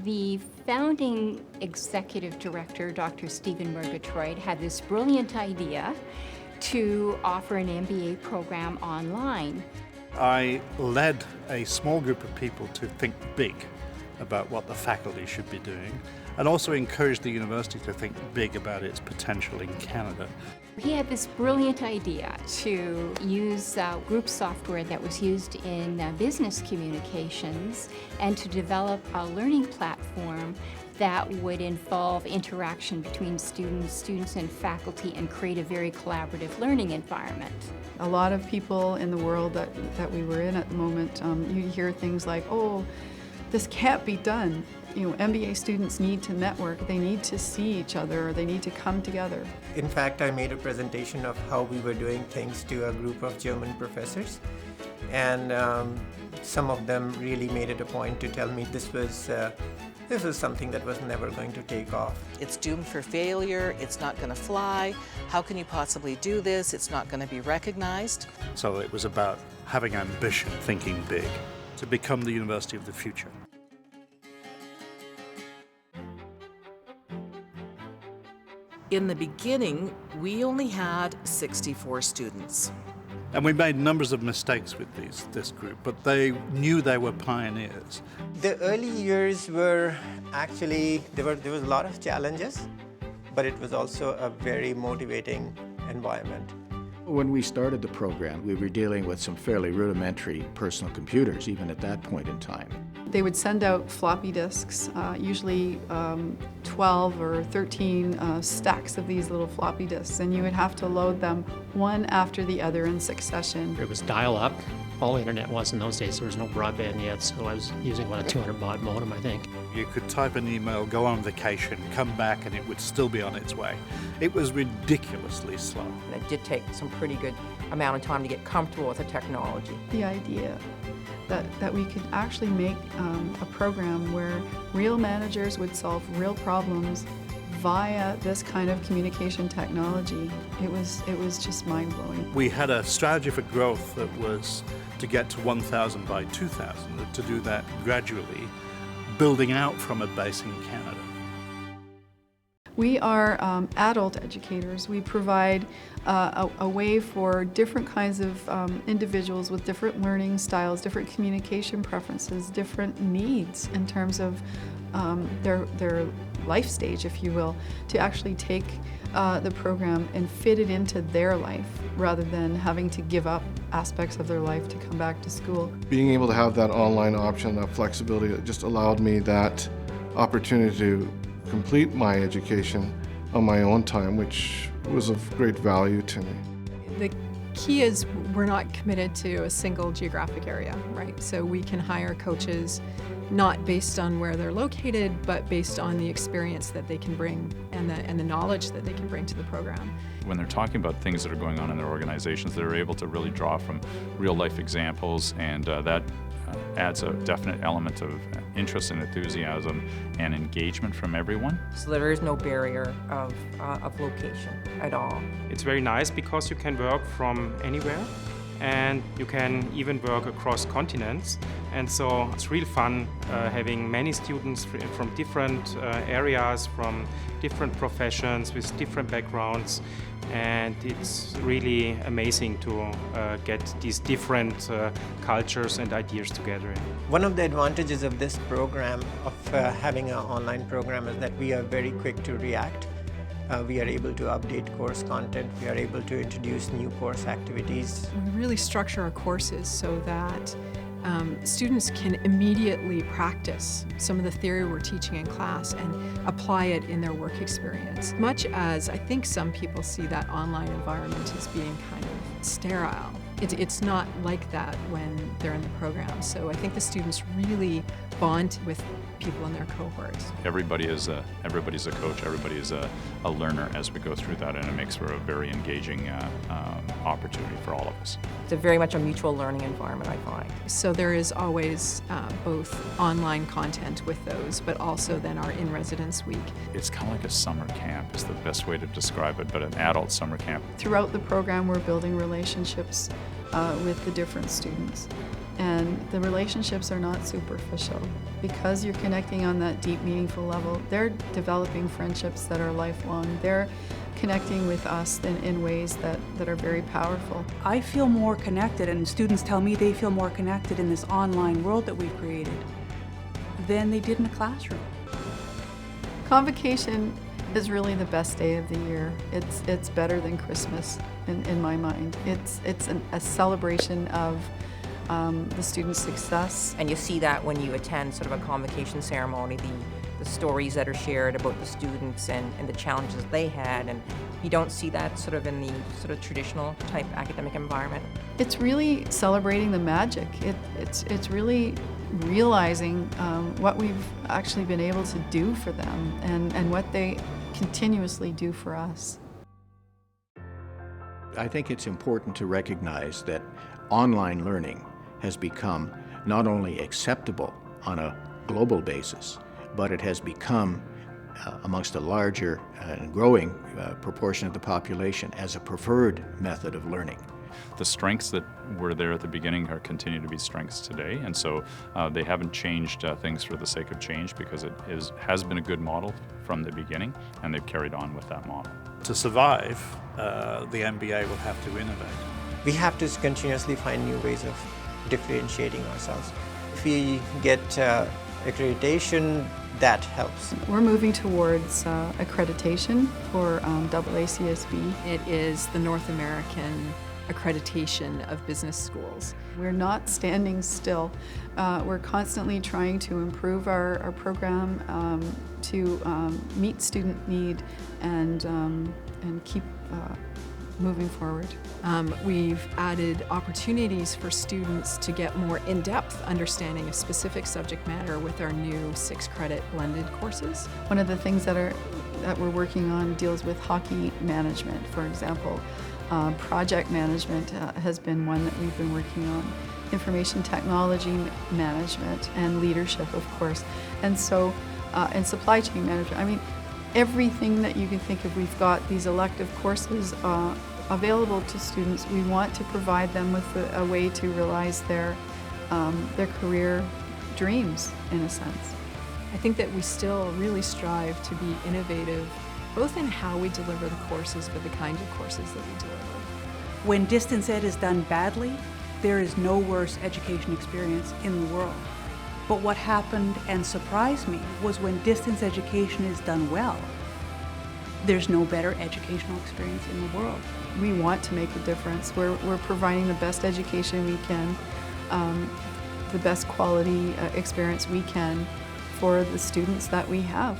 The founding executive director, Dr. Stephen Murgatroyd, had this brilliant idea to offer an MBA program online. I led a small group of people to think big about what the faculty should be doing, and also encouraged the university to think big about its potential in Canada. He had this brilliant idea to use group software that was used in business communications and to develop a learning platform that would involve interaction between students and faculty and create a very collaborative learning environment. A lot of people in the world that we were in at the moment, you hear things like, oh, this can't be done. You know, MBA students need to network, they need to see each other, they need to come together. In fact, I made a presentation of how we were doing things to a group of German professors, and some of them really made it a point to tell me this was something that was never going to take off. It's doomed for failure, it's not going to fly, how can you possibly do this, it's not going to be recognized. So it was about having ambition, thinking big, to become the university of the future. In the beginning, we only had 64 students. And we made numbers of mistakes with this group, but they knew they were pioneers. The early years were actually, there was a lot of challenges, but it was also a very motivating environment. When we started the program, we were dealing with some fairly rudimentary personal computers, even at that point in time. They would send out floppy disks, usually 12 or 13 stacks of these little floppy disks, and you would have to load them one after the other in succession. It was dial-up. All the internet was in those days. There was no broadband yet, so I was using a 200 baud modem, I think. You could type an email, go on vacation, come back, and it would still be on its way. It was ridiculously slow. And it did take some pretty good amount of time to get comfortable with the technology. The idea that we could actually make a program where real managers would solve real problems via this kind of communication technology, it was just mind-blowing. We had a strategy for growth that was to get to 1,000 by 2,000, and to do that gradually, building out from a base in Canada. We are adult educators. We provide a way for different kinds of individuals with different learning styles, different communication preferences, different needs in terms of their life stage, if you will, to actually take the program and fit it into their life rather than having to give up aspects of their life to come back to school. Being able to have that online option, that flexibility, it just allowed me that opportunity to complete my education on my own time, which was of great value to me. The key is we're not committed to a single geographic area, right? So we can hire coaches not based on where they're located, but based on the experience that they can bring and the knowledge that they can bring to the program. When they're talking about things that are going on in their organizations, they're able to really draw from real-life examples, and that adds a definite element of interest and enthusiasm and engagement from everyone. So there is no barrier of location at all. It's very nice because you can work from anywhere, and you can even work across continents. And so it's real fun having many students from different areas, from different professions, with different backgrounds. And it's really amazing to get these different cultures and ideas together. One of the advantages of this program, of having an online program, is that we are very quick to react. We are able to update course content. We are able to introduce new course activities. We really structure our courses so that students can immediately practice some of the theory we're teaching in class and apply it in their work experience. Much as I think some people see that online environment as being kind of sterile. It's not like that when they're in the program. So I think the students really bond with people in their cohorts. Everybody's a coach, everybody is a learner as we go through that, and it makes for a very engaging opportunity for all of us. It's very much a mutual learning environment, I find. So there is always both online content with those, but also then our in-residence week. It's kind of like a summer camp is the best way to describe it, but an adult summer camp. Throughout the program, we're building relationships with the different students. And the relationships are not superficial. Because you're connecting on that deep, meaningful level, they're developing friendships that are lifelong. They're connecting with us in ways that are very powerful. I feel more connected, and students tell me they feel more connected in this online world that we've created than they did in the classroom. Convocation is really the best day of the year. It's better than Christmas in my mind. It's a celebration of the student's success. And you see that when you attend sort of a convocation ceremony, the stories that are shared about the students and the challenges they had, and you don't see that sort of in the sort of traditional type academic environment. It's really celebrating the magic. It's really realizing what we've actually been able to do for them and what they continuously do for us. I think it's important to recognize that online learning has become not only acceptable on a global basis, but it has become, amongst a larger and growing proportion of the population, as a preferred method of learning. The strengths that were there at the beginning continue to be strengths today, and so they haven't changed things for the sake of change, because it has been a good model from the beginning, and they've carried on with that model. To survive, the MBA will have to innovate. We have to continuously find new ways of differentiating ourselves. If we get accreditation, that helps. We're moving towards accreditation for AACSB. It is the North American accreditation of business schools. We're not standing still. We're constantly trying to improve our program to meet student need and keep moving forward. We've added opportunities for students to get more in-depth understanding of specific subject matter with our new 6-credit blended courses. One of the things that we're working on deals with hockey management, for example. Project management has been one that we've been working on. Information technology management and leadership, of course. And so, and supply chain management. I mean, everything that you can think of, we've got these elective courses available to students. We want to provide them with a way to realize their career dreams, in a sense. I think that we still really strive to be innovative, both in how we deliver the courses, but the kinds of courses that we deliver. When distance ed is done badly, there is no worse education experience in the world. But what happened and surprised me was when distance education is done well, there's no better educational experience in the world. We want to make a difference. We're providing the best education we can, the best quality experience we can for the students that we have.